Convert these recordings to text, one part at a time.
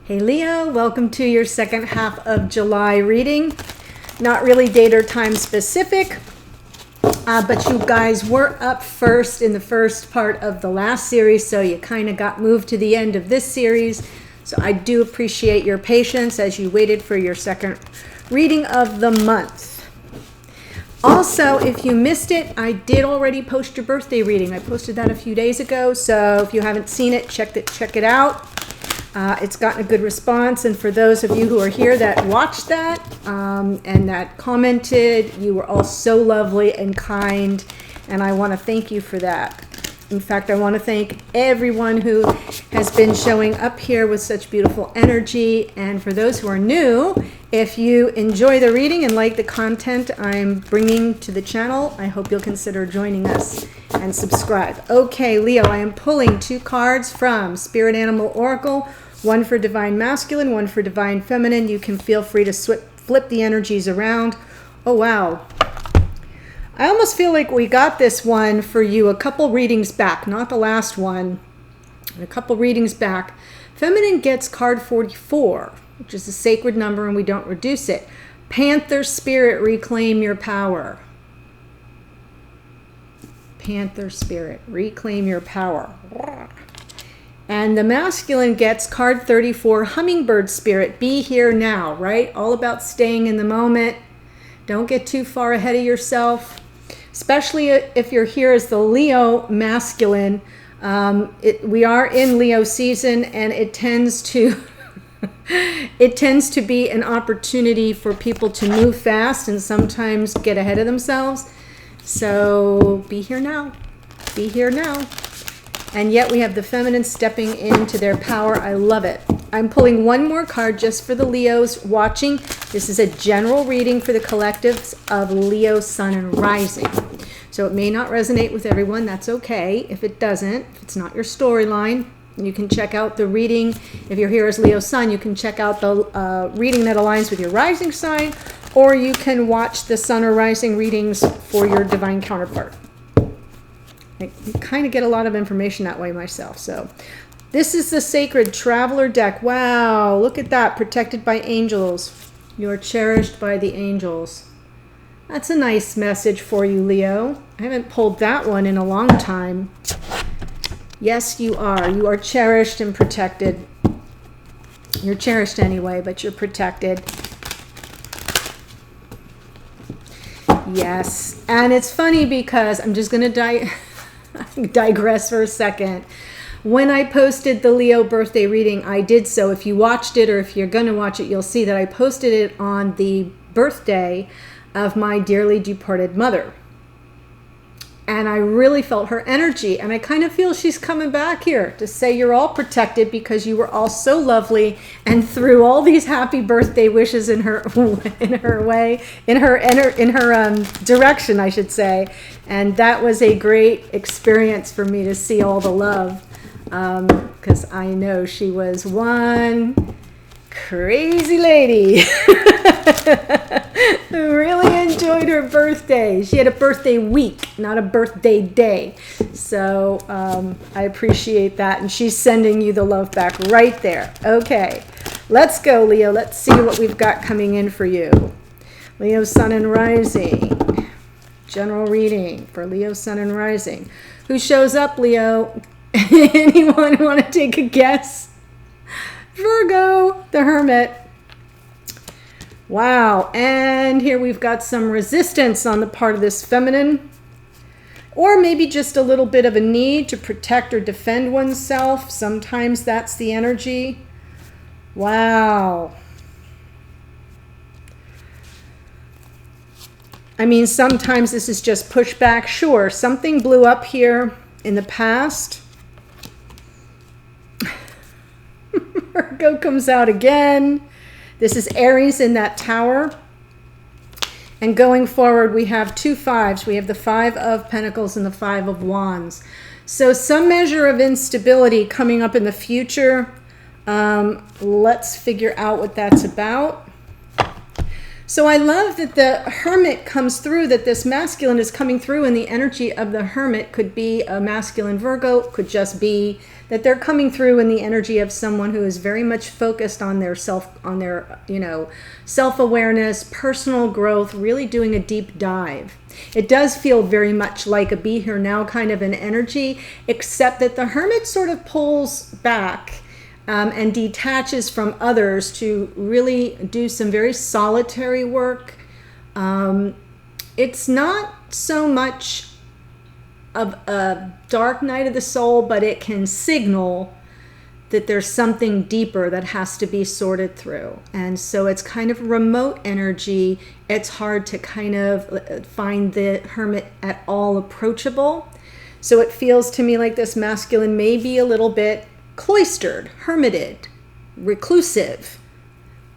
Hey Leo, welcome to your second half of July reading. Not really date or time specific, but you guys were up first in the first part of the last series, so you kind of got moved to the end of this series. So I do appreciate your patience as you waited for your second reading of the month. Also, if you missed it, I did already post your birthday reading. I posted that a few days ago, so if you haven't seen it, check it out. It's gotten a good response, and for those of you who are here that watched that and that commented, you were all so lovely and kind, and I want to thank you for that. In fact, I want to thank everyone who has been showing up here with such beautiful energy. And for those who are new, if you enjoy the reading and like the content I'm bringing to the channel, I hope you'll consider joining us and subscribe. Okay, Leo, I am pulling two cards from Spirit Animal Oracle, one for Divine Masculine, one for Divine Feminine. You can feel free to flip the energies around. Oh, wow. I almost feel like we got this one for you a couple readings back, not the last one, a couple readings back. Feminine gets card 44, which is a sacred number, and we don't reduce it. Panther Spirit, reclaim your power. Panther Spirit, reclaim your power. And the masculine gets card 34, Hummingbird Spirit, be here now, right? All about staying in the moment. Don't get too far ahead of yourself. Especially if you're here as the Leo masculine. We are in Leo season, and it tends to be an opportunity for people to move fast and sometimes get ahead of themselves. So be here now. Be here now. And yet we have the feminine stepping into their power. I love it. I'm pulling one more card just for the Leos watching. This is a general reading for the collectives of Leo, Sun, and Rising. So it may not resonate with everyone. That's okay if it doesn't. If it's not your storyline, you can check out the reading. If you're here as Leo, Sun, you can check out the reading that aligns with your rising sign, or you can watch the Sun or Rising readings for your divine counterpart. I kind of get a lot of information that way myself. So this is the Sacred Traveler deck. Wow, look at that. Protected by angels. You are cherished by the angels. That's a nice message for you, Leo. I haven't pulled that one in a long time. Yes, you are. You are cherished and protected. You're cherished anyway, but you're protected. Yes. And it's funny because I'm just going to digress for a second. When I posted the Leo birthday reading, I did so. If you watched it, or if you're going to watch it, you'll see that I posted it on the birthday of my dearly departed mother. And I really felt her energy, and I kind of feel she's coming back here to say you're all protected because you were all so lovely and threw all these happy birthday wishes in her direction, I should say. And that was a great experience for me to see all the love, because I know she was one crazy lady who really enjoyed her birthday. She had a birthday week, not a birthday day. So I appreciate that. And she's sending you the love back right there. Okay, let's go, Leo. Let's see what we've got coming in for you. Leo, Sun, and Rising. General reading for Leo, Sun, and Rising. Who shows up, Leo? Anyone want to take a guess? Virgo, the Hermit. Wow, and here we've got some resistance on the part of this feminine, or maybe just a little bit of a need to protect or defend oneself. Sometimes that's the energy. Wow. I mean, sometimes this is just pushback. Sure, something blew up here in the past. Virgo comes out again. This is Aries in that tower. And going forward, we have two fives. We have the Five of Pentacles and the Five of Wands. So some measure of instability coming up in the future. Let's figure out what that's about. So I love that the Hermit comes through, that this masculine is coming through, and the energy of the Hermit could be a masculine Virgo, could just be that they're coming through in the energy of someone who is very much focused on their self-awareness, personal growth, really doing a deep dive. It does feel very much like a be here now kind of an energy, except that the Hermit sort of pulls back and detaches from others to really do some very solitary work. It's not so much of a dark night of the soul, but it can signal that there's something deeper that has to be sorted through. And so it's kind of remote energy. It's hard to kind of find the Hermit at all approachable. So it feels to me like this masculine may be a little bit cloistered, hermited, reclusive,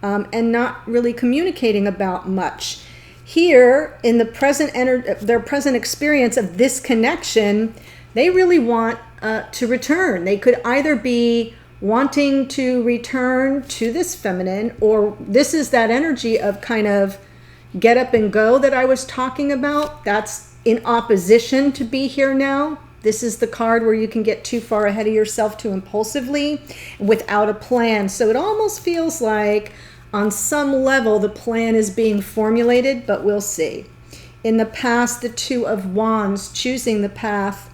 and not really communicating about much. Here, in the present their present experience of this connection, they really want to return. They could either be wanting to return to this feminine, or this is that energy of kind of get up and go that I was talking about. That's in opposition to be here now. This is the card where you can get too far ahead of yourself too impulsively without a plan. So it almost feels like on some level the plan is being formulated, but we'll see. In the past, the Two of Wands, choosing the path,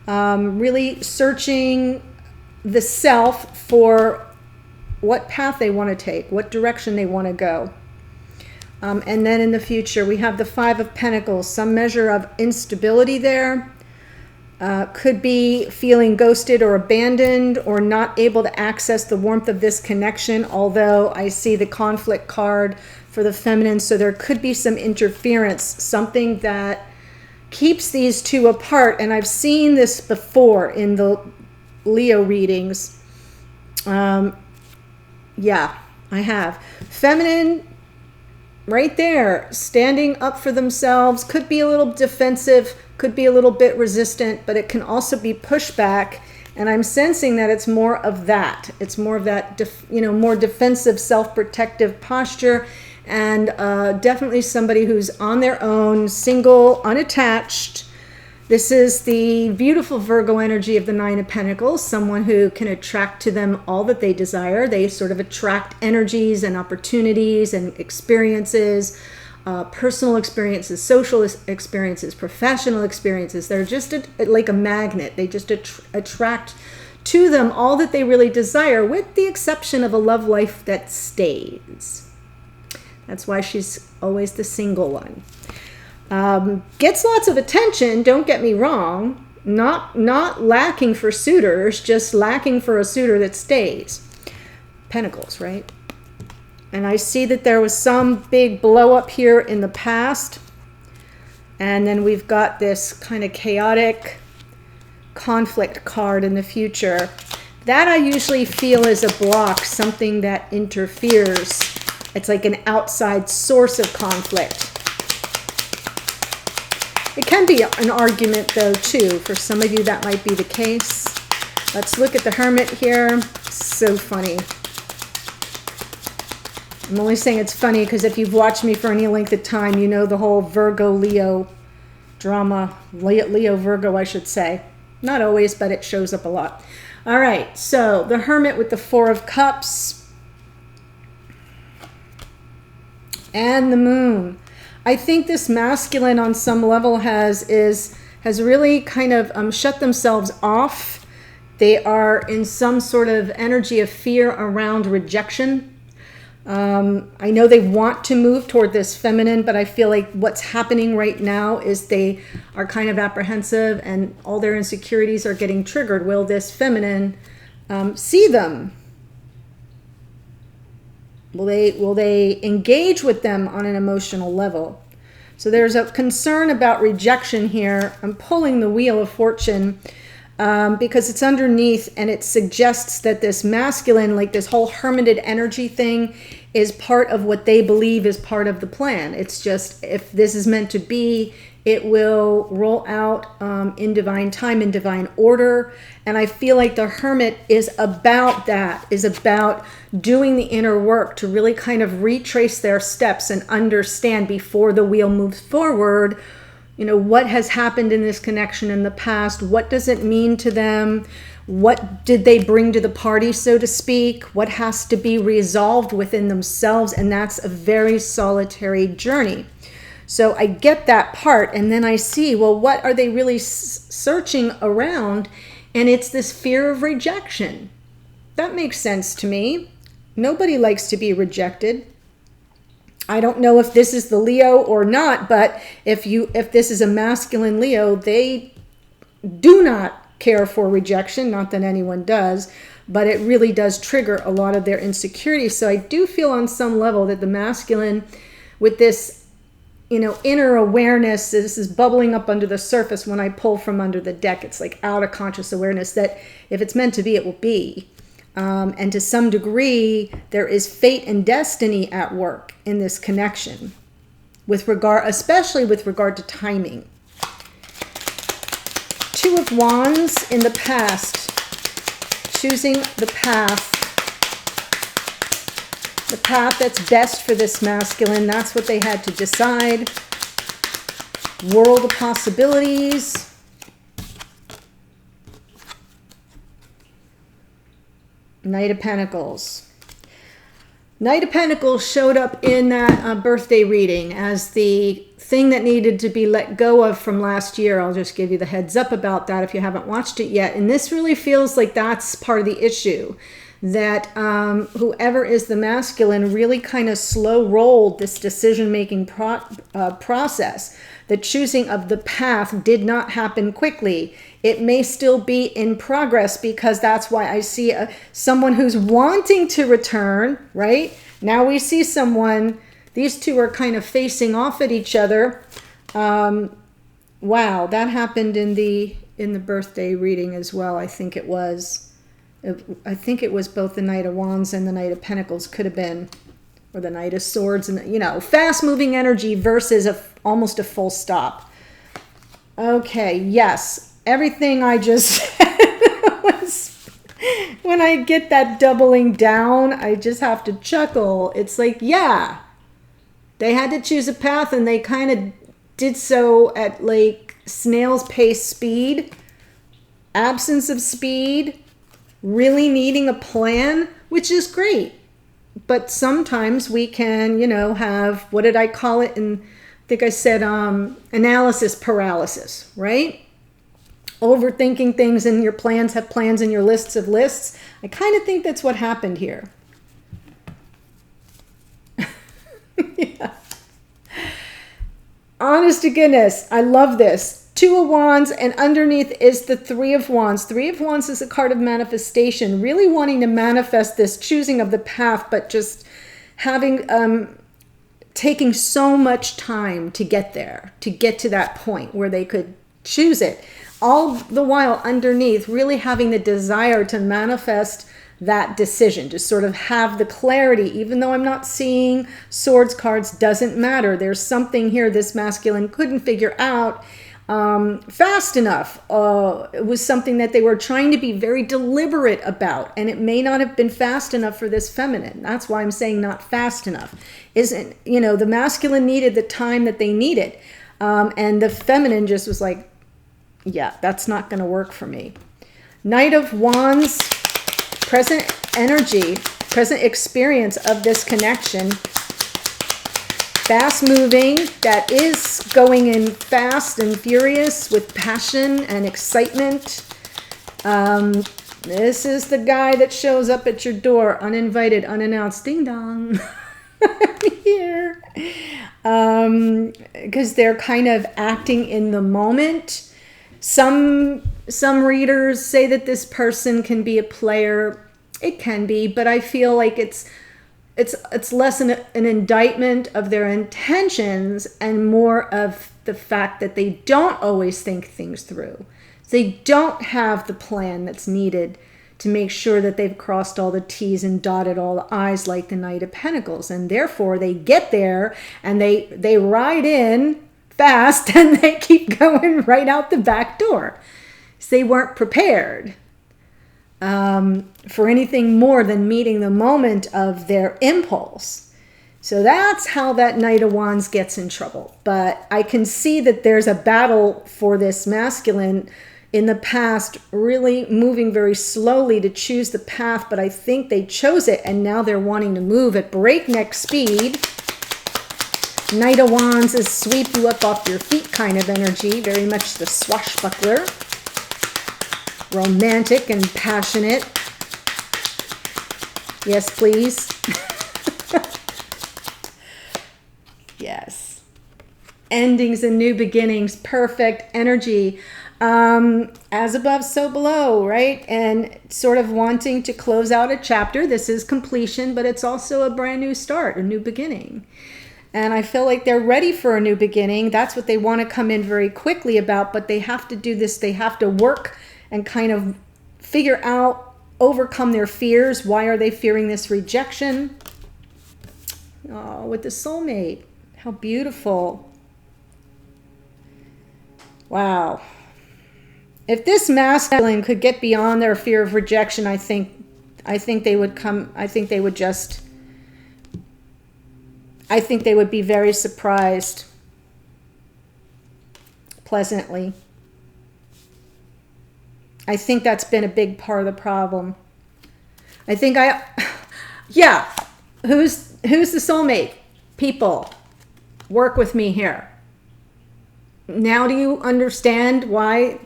really searching the self for what path they want to take, what direction they want to go. And then in the future, we have the Five of Pentacles, some measure of instability there. Could be feeling ghosted or abandoned or not able to access the warmth of this connection, although I see the conflict card for the feminine, so there could be some interference, something that keeps these two apart. And I've seen this before in the Leo readings. Yeah, I have. Feminine right there, standing up for themselves, could be a little defensive, could be a little bit resistant, but it can also be pushback. And I'm sensing that it's more of that. It's more of that, more defensive, self-protective posture. And definitely somebody who's on their own, single, unattached. This is the beautiful Virgo energy of the Nine of Pentacles, someone who can attract to them all that they desire. They sort of attract energies and opportunities and experiences, personal experiences, social experiences, professional experiences. They're just like a magnet. They just attract to them all that they really desire, with the exception of a love life that stays. That's why she's always the single one. Gets lots of attention, don't get me wrong, not lacking for suitors, just lacking for a suitor that stays. Pentacles, right? And I see that there was some big blow up here in the past. And then we've got this kind of chaotic conflict card in the future. That I usually feel is a block, something that interferes. It's like an outside source of conflict. It can be an argument, though, too. For some of you, that might be the case. Let's look at the Hermit here. So funny. I'm only saying it's funny because if you've watched me for any length of time, you know the whole Virgo-Leo drama. Leo-Virgo, I should say. Not always, but it shows up a lot. All right, so the Hermit with the Four of Cups. And the Moon. I think this masculine on some level has really kind of shut themselves off. They are in some sort of energy of fear around rejection. I know they want to move toward this feminine, but I feel like what's happening right now is they are kind of apprehensive and all their insecurities are getting triggered. Will this feminine see them? Will they engage with them on an emotional level? So there's a concern about rejection here. I'm pulling the Wheel of Fortune because it's underneath, and it suggests that this masculine, like this whole hermited energy thing, is part of what they believe is part of the plan. It's just, if this is meant to be, it will roll out in divine time, in divine order. And I feel like the Hermit is about that, is about doing the inner work to really kind of retrace their steps and understand before the wheel moves forward, what has happened in this connection in the past. What does it mean to them? What did they bring to the party, so to speak? What has to be resolved within themselves? And that's a very solitary journey. So I get that part, and then I see, well, what are they really searching around? And it's this fear of rejection. That makes sense to me. Nobody likes to be rejected. I don't know if this is the Leo or not, but if this is a masculine Leo, they do not care for rejection. Not that anyone does, but it really does trigger a lot of their insecurities. So I do feel on some level that the masculine, with this, inner awareness, this is bubbling up under the surface when I pull from under the deck. It's like out of conscious awareness that if it's meant to be, it will be. And to some degree, there is fate and destiny at work in this connection, especially with regard to timing. Two of Wands in the past, choosing the path that's best for this masculine. That's what they had to decide. World of possibilities. Knight of Pentacles. Knight of Pentacles showed up in that birthday reading as the thing that needed to be let go of from last year. I'll just give you the heads up about that if you haven't watched it yet. And this really feels like that's part of the issue. That whoever is the masculine really kind of slow rolled this decision-making process. The choosing of the path did not happen quickly. It may still be in progress, because that's why I see someone who's wanting to return, right? Now we see someone, these two are kind of facing off at each other. Wow, that happened in the birthday reading as well. I think it was both the Knight of Wands and the Knight of Pentacles could have been, or the Knight of Swords, and fast moving energy versus almost a full stop. Okay, yes. Everything I just said was, when I get that doubling down, I just have to chuckle. It's like, yeah, they had to choose a path, and they kind of did so at like snail's pace speed, absence of speed, really needing a plan, which is great. But sometimes we can, have, what did I call it? And I think I said analysis paralysis, right? Overthinking things, and your plans have plans and your lists of lists. I kind of think that's what happened here. Yeah. Honest to goodness, I love this. Two of Wands, and underneath is the Three of Wands. Three of Wands is a card of manifestation, really wanting to manifest this choosing of the path, but just having, taking so much time to get there, to get to that point where they could choose it. All the while underneath, really having the desire to manifest that decision, to sort of have the clarity. Even though I'm not seeing swords cards, doesn't matter. There's something here this masculine couldn't figure out fast enough. It was something that they were trying to be very deliberate about, and it may not have been fast enough for this feminine. That's why I'm saying not fast enough. The masculine needed the time that they needed, and the feminine just was like, yeah, that's not going to work for me. Knight of Wands, present energy, present experience of this connection. Fast moving, that is going in fast and furious with passion and excitement. This is the guy that shows up at your door, uninvited, unannounced, ding dong. Here. Because they're kind of acting in the moment. Some readers say that this person can be a player. It can be, but I feel like it's less an indictment of their intentions and more of the fact that they don't always think things through. They don't have the plan that's needed to make sure that they've crossed all the T's and dotted all the I's, like the Knight of Pentacles. And therefore they get there and they ride in fast and they keep going right out the back door. So they weren't prepared for anything more than meeting the moment of their impulse. So that's how that Knight of Wands gets in trouble. But I can see that there's a battle for this masculine in the past really moving very slowly to choose the path, but I think they chose it and now they're wanting to move at breakneck speed. Knight of Wands is sweep you up off your feet kind of energy, very much the swashbuckler. Romantic and passionate. Yes, please. Yes. Endings and new beginnings, perfect energy. As above, so below, right? And sort of wanting to close out a chapter. This is completion, but it's also a brand new start, a new beginning. And I feel like they're ready for a new beginning. That's what they want to come in very quickly about, but they have to do this. They have to work and kind of figure out, overcome their fears. Why are they fearing this rejection? Oh, with the soulmate. How beautiful. Wow. If this masculine could get beyond their fear of rejection, I think they would come, I think they would be very surprised, pleasantly. I think that's been a big part of the problem. Yeah, who's the soulmate? People, work with me here. Now do you understand why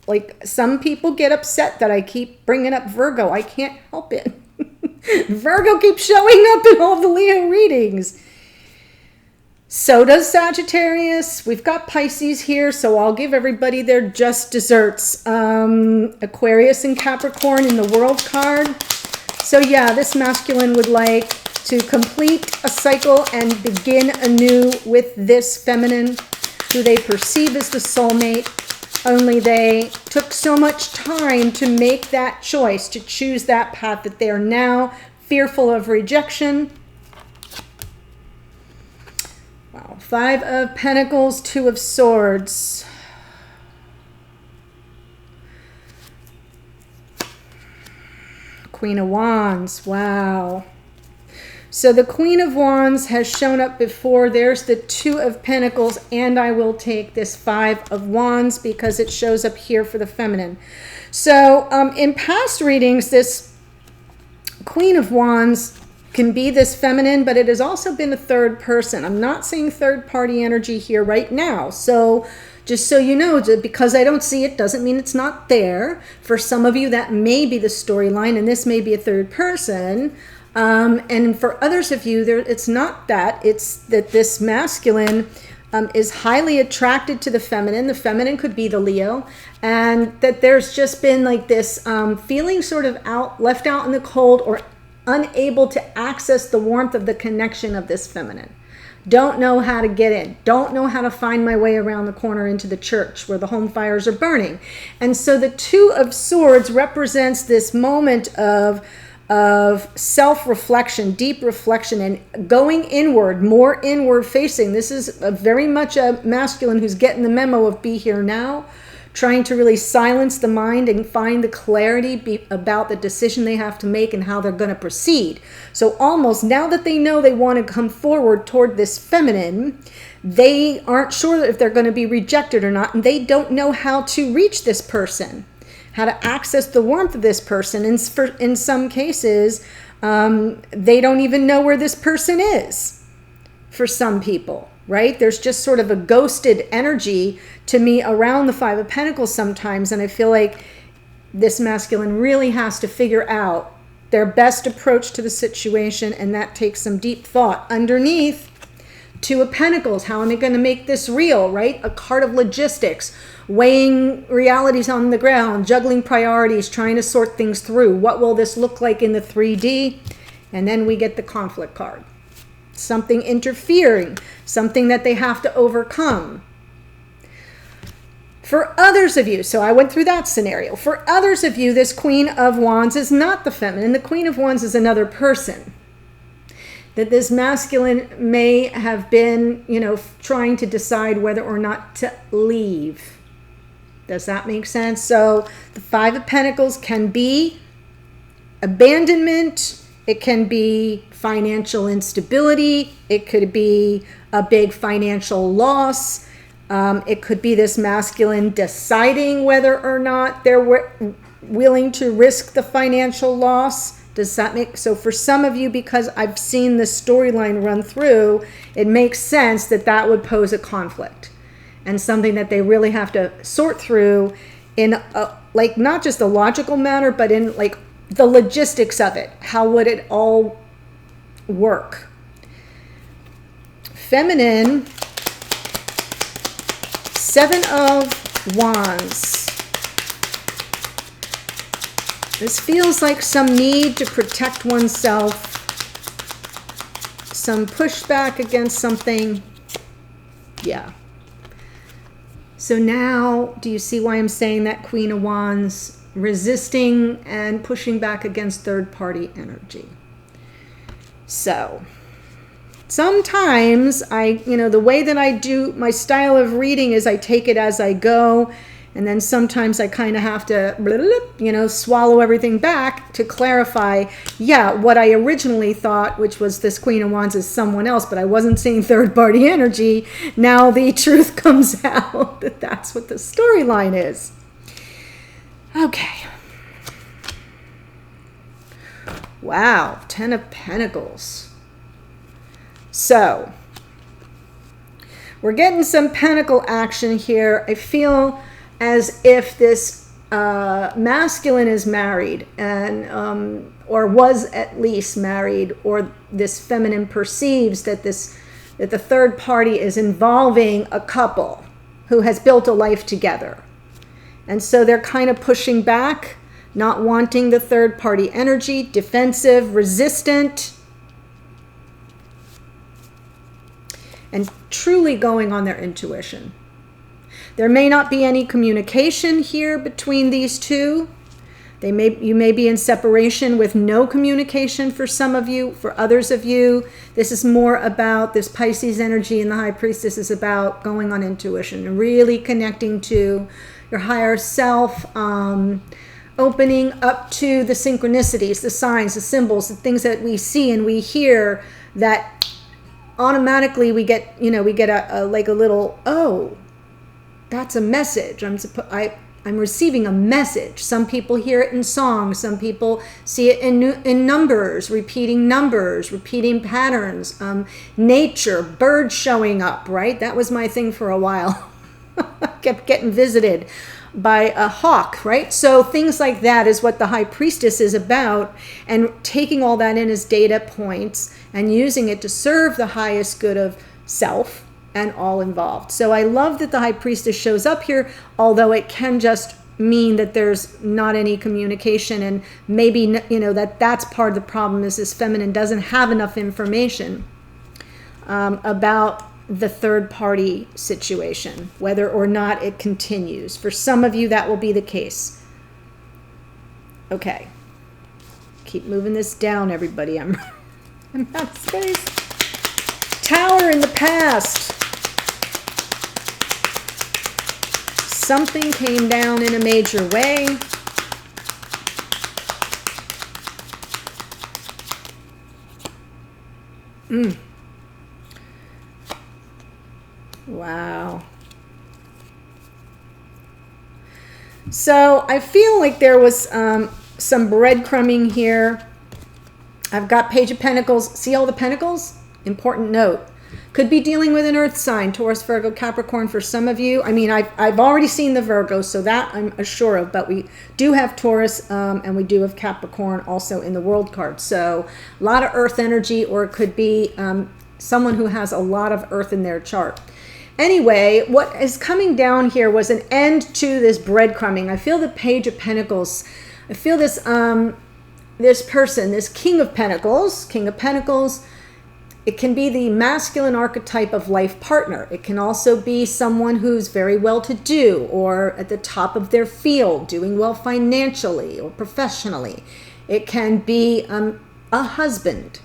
like some people get upset that I keep bringing up Virgo? I can't help it. Virgo keeps showing up in all the Leo readings. So does Sagittarius. We've got Pisces here, so I'll give everybody their just desserts. Aquarius and Capricorn in the World card. So yeah, this masculine would like to complete a cycle and begin anew with this feminine who they perceive as the soulmate. Only they took so much time to make that choice, to choose that path, that they are now fearful of rejection. Wow. 5 of Pentacles, 2 of Swords. Queen of Wands. Wow. So the Queen of Wands has shown up before. There's the 2 of Pentacles, and I will take this 5 of Wands because it shows up here for the feminine. So in past readings, this Queen of Wands can be this feminine, but it has also been a third person. I'm not seeing third party energy here right now. So just so you know, because I don't see it doesn't mean it's not there. For some of you, that may be the storyline, and this may be a third person. And for others of you, it's not that. It's that this masculine is highly attracted to the feminine. The feminine could be the Leo. And that there's just been like this feeling sort of left out in the cold, or unable to access the warmth of the connection of this feminine. Don't know how to get in. Don't know how to find my way around the corner into the church where the home fires are burning. And so the 2 of Swords represents this moment of self-reflection, deep reflection, and going inward, more inward facing. This is very much a masculine who's getting the memo of be here now, trying to really silence the mind and find the clarity about the decision they have to make and how they're going to proceed. So almost now that they know they want to come forward toward this feminine, they aren't sure if they're going to be rejected or not, and they don't know how to reach this person, how to access the warmth of this person. And in some cases, they don't even know where this person is for some people, right? There's just sort of a ghosted energy to me around the 5 of Pentacles sometimes. And I feel like this masculine really has to figure out their best approach to the situation. And that takes some deep thought. Underneath, 2 of Pentacles, how am I going to make this real, right? A card of logistics, weighing realities on the ground, juggling priorities, trying to sort things through. What will this look like in the 3D? And then we get the conflict card. Something interfering, something that they have to overcome. For others of you, so I went through that scenario. For others of you, this Queen of Wands is not the feminine. The Queen of Wands is another person. That this masculine may have been, trying to decide whether or not to leave. Does that make sense? So the 5 of Pentacles can be abandonment. It can be financial instability. It could be a big financial loss. It could be this masculine deciding whether or not they're willing to risk the financial loss. Does that make so? For some of you, because I've seen this storyline run through, it makes sense that that would pose a conflict and something that they really have to sort through in like not just a logical manner, but in like the logistics of it. How would it all work? Feminine, 7 of Wands. This feels like some need to protect oneself, some pushback against something. Yeah. So now, do you see why I'm saying that Queen of Wands, resisting and pushing back against third-party energy? So, sometimes the way that I do my style of reading is I take it as I go. And then sometimes I kind of have to, swallow everything back to clarify, what I originally thought, which was this Queen of Wands is someone else, but I wasn't seeing third-party energy. Now the truth comes out that that's what the storyline is. Okay. Wow, 10 of Pentacles. So, we're getting some pentacle action here. I feel as if this masculine is married and or was at least married, or this feminine perceives that the third party is involving a couple who has built a life together. And so they're kind of pushing back, not wanting the third party energy, defensive, resistant, and truly going on their intuition. There may not be any communication here between these two. You may be in separation with no communication for some of you. For others of you, this is more about this Pisces energy, and the High Priestess is about going on intuition and really connecting to your higher self, opening up to the synchronicities, the signs, the symbols, the things that we see and we hear that automatically we get a little, oh, that's a message. I'm receiving a message. Some people hear it in songs. Some people see it in numbers, repeating patterns, nature, birds showing up, right? That was my thing for a while. I kept getting visited by a hawk, right? So things like that is what the High Priestess is about, and taking all that in as data points and using it to serve the highest good of self and all involved. So I love that the High Priestess shows up here, although it can just mean that there's not any communication, and maybe that's part of the problem is this feminine doesn't have enough information about the third party situation, whether or not it continues. For some of you that will be the case. Okay, keep moving this down, everybody. I'm out of space. Tower in the past. Something came down in a major way. Wow. So I feel like there was some breadcrumbing here. I've got Page of Pentacles. See all the pentacles? Important note. Could be dealing with an earth sign, Taurus, Virgo, Capricorn for some of you. I mean, I've already seen the Virgo, so that I'm sure of, but we do have Taurus and we do have Capricorn also in the world card. So a lot of earth energy, or it could be someone who has a lot of earth in their chart. Anyway, what is coming down here was an end to this breadcrumbing. I feel the Page of Pentacles. I feel this this person, this King of Pentacles. It can be the masculine archetype of life partner. It can also be someone who's very well-to-do or at the top of their field, doing well financially or professionally. It can be a husband.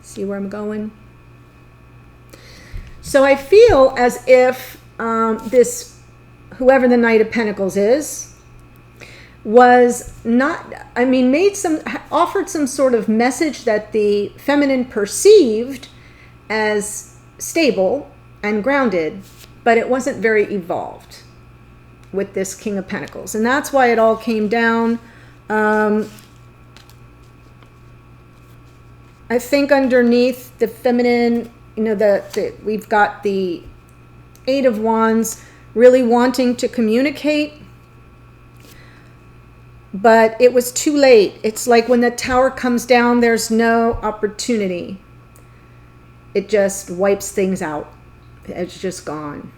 See where I'm going? So I feel as if this, whoever the Knight of Pentacles is, was not, offered some sort of message that the feminine perceived as stable, and grounded, but it wasn't very evolved with this King of Pentacles. And that's why it all came down. I think underneath the feminine, you know, we've got the Eight of Wands, really wanting to communicate, but it was too late. It's like when the tower comes down, there's no opportunity. It just wipes things out. It's just gone.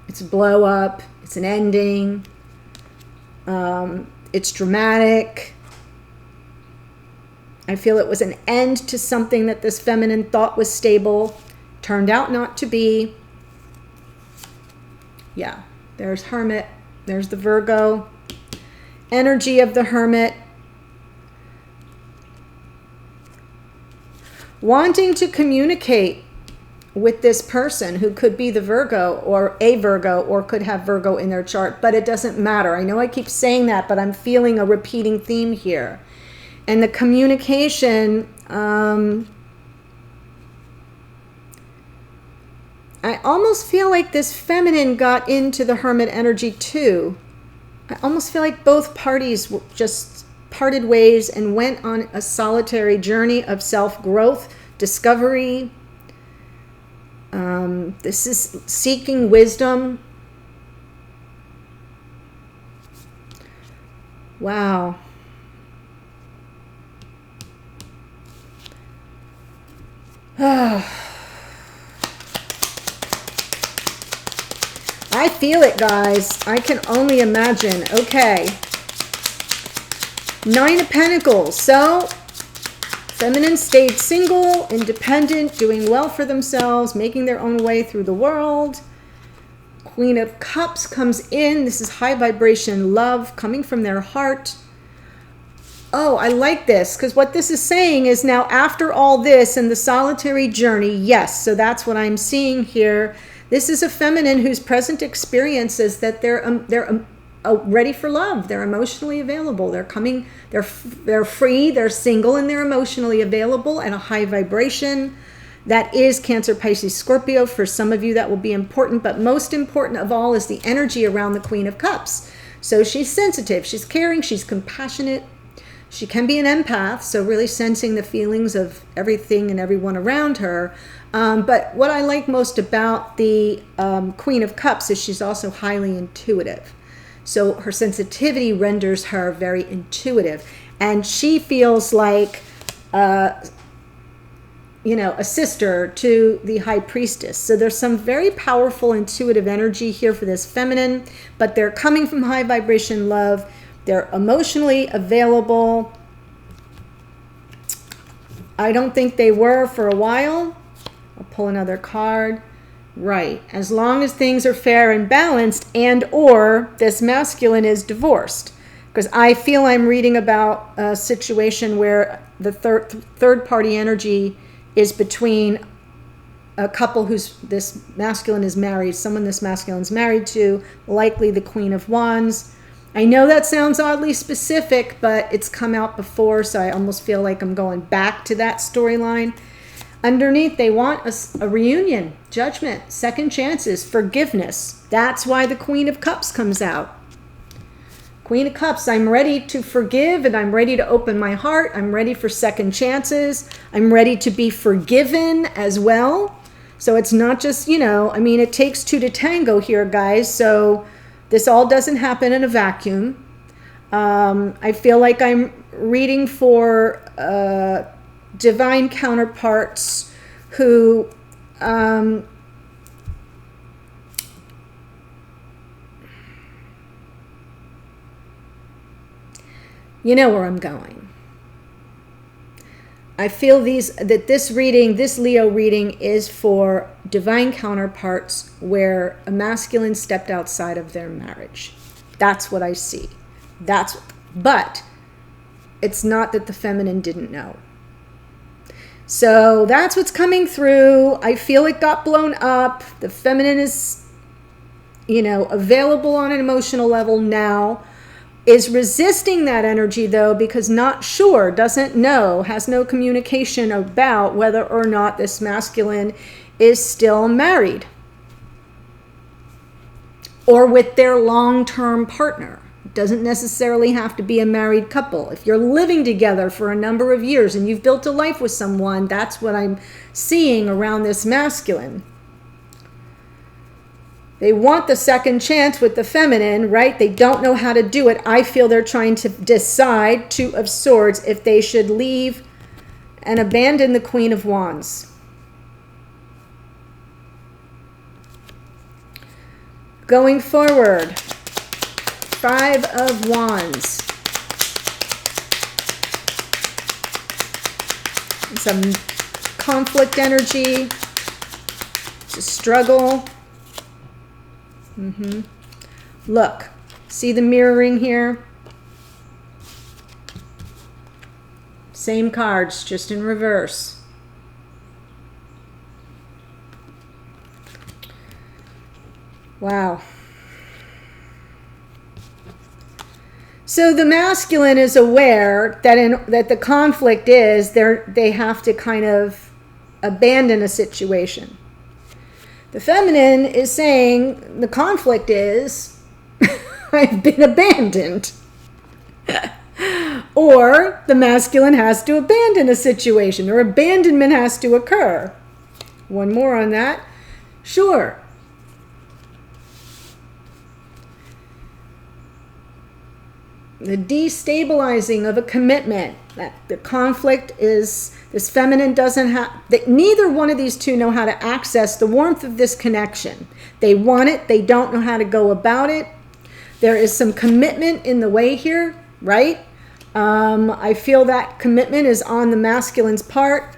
It's a blow up. It's an ending. It's dramatic. I feel it was an end to something that this feminine thought was stable. Turned out not to be. Yeah, there's Hermit. There's the Virgo. Energy of the Hermit. Wanting to communicate with this person who could be the Virgo or a Virgo or could have Virgo in their chart, but it doesn't matter. I know I keep saying that, but I'm feeling a repeating theme here. And the communication, I almost feel like this feminine got into the Hermit energy too. I almost feel like both parties just parted ways and went on a solitary journey of self-growth, discovery. This is seeking wisdom. Wow. I feel it, guys. I can only imagine. Okay. Nine of Pentacles. So, feminine stayed single, independent, doing well for themselves, making their own way through the world. Queen of Cups comes in. This is high vibration love coming from their heart. Oh, I like this, because what this is saying is now after all this and the solitary journey, yes, so that's what I'm seeing here. This is a feminine whose present experience is that they're ready for love. They're emotionally available. They're coming, they're free, they're single, and they're emotionally available and a high vibration. That is Cancer, Pisces, Scorpio. For some of you that will be important, but most important of all is the energy around the Queen of Cups. So she's sensitive, she's caring, she's compassionate. She can be an empath, so really sensing the feelings of everything and everyone around her. But what I like most about the Queen of Cups is she's also highly intuitive. So her sensitivity renders her very intuitive. And she feels like, you know, a sister to the High Priestess. So there's some very powerful intuitive energy here for this feminine, but they're coming from high vibration love. They're emotionally available. I don't think they were for a while. I'll pull another card. Right. As long as things are fair and balanced, and or this masculine is divorced. Because I feel I'm reading about a situation where the third party energy is between a couple who's this masculine is married, someone this masculine is married to, likely the Queen of Wands. I know that sounds oddly specific, but it's come out before, so I almost feel like I'm going back to that storyline. Underneath, they want a reunion, judgment, second chances, forgiveness. That's why the Queen of Cups comes out. Queen of Cups, I'm ready to forgive and I'm ready to open my heart. I'm ready for second chances. I'm ready to be forgiven as well. So it's not just, you know, I mean, it takes two to tango here, guys. So this all doesn't happen in a vacuum. I feel like I'm reading for divine counterparts who you know where I'm going. I feel that this reading, this Leo reading, is for divine counterparts where a masculine stepped outside of their marriage. That's what I see. But it's not that the feminine didn't know. So that's what's coming through. I feel it got blown up. The feminine is, you know, available on an emotional level now. Is resisting that energy though, because not sure, doesn't know, has no communication about whether or not this masculine is still married. or with their long-term partner. It doesn't necessarily have to be a married couple. If you're living together for a number of years and you've built a life with someone, that's what I'm seeing around this masculine. They want the second chance with the feminine, right? They don't know how to do it. I feel they're trying to decide, Two of Swords, if they should leave and abandon the Queen of Wands. Going forward, Five of Wands. Some conflict energy. It's a struggle. Look, see the mirroring here? Same cards, just in reverse. Wow. So the masculine is aware that that the conflict is they have to kind of abandon a situation. The feminine is saying the conflict is I've been abandoned. Or the masculine has to abandon a situation, or abandonment has to occur. One more on that. Sure. The destabilizing of a commitment. That the conflict is, this feminine doesn't have, neither one of these two know how to access the warmth of this connection. They want it, they don't know how to go about it. There is some commitment in the way here, right? I feel that commitment is on the masculine's part.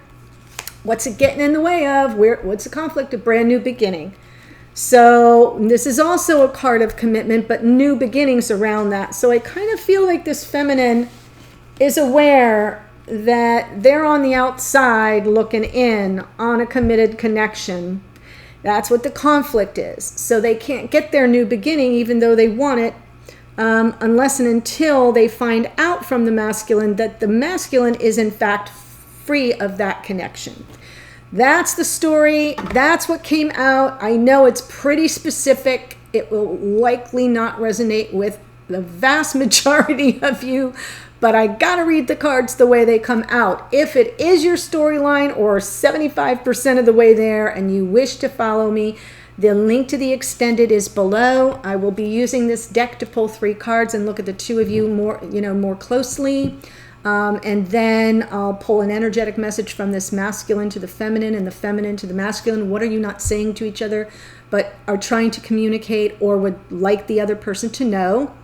What's it getting in the way of? What's the conflict? A brand new beginning. So this is also a card of commitment, but new beginnings around that. So I kind of feel like this feminine is aware that they're on the outside looking in on a committed connection. That's what the conflict is. So they can't get their new beginning even though they want it, unless and until they find out from the masculine that the masculine is in fact free of that connection. That's the story. That's what came out. I know it's pretty specific. It will likely not resonate with the vast majority of you, but I gotta read the cards the way they come out. If it is your storyline or 75% of the way there and you wish to follow me, the link to the extended is below. I will be using this deck to pull 3 cards and look at the two of you more closely. And then I'll pull an energetic message from this masculine to the feminine and the feminine to the masculine. What are you not saying to each other, but are trying to communicate or would like the other person to know?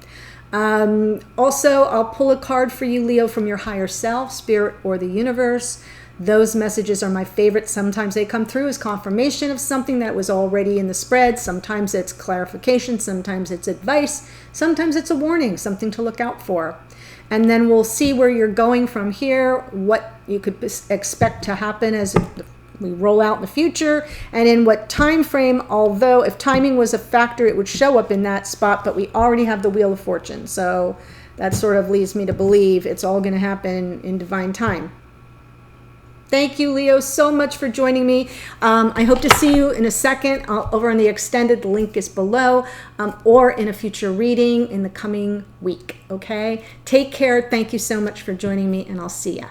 Also, I'll pull a card for you, Leo, from your higher self, spirit, or the universe. Those messages are my favorite. Sometimes they come through as confirmation of something that was already in the spread. Sometimes it's clarification. Sometimes it's advice. Sometimes it's a warning, something to look out for. And then we'll see where you're going from here, what you could expect to happen as we roll out in the future, and in what time frame. Although if timing was a factor, it would show up in that spot, but we already have the Wheel of Fortune. So that sort of leads me to believe it's all going to happen in divine time. Thank you, Leo, so much for joining me. I hope to see you in a second over on the extended. The link is below, or in a future reading in the coming week, okay? Take care. Thank you so much for joining me, and I'll see ya.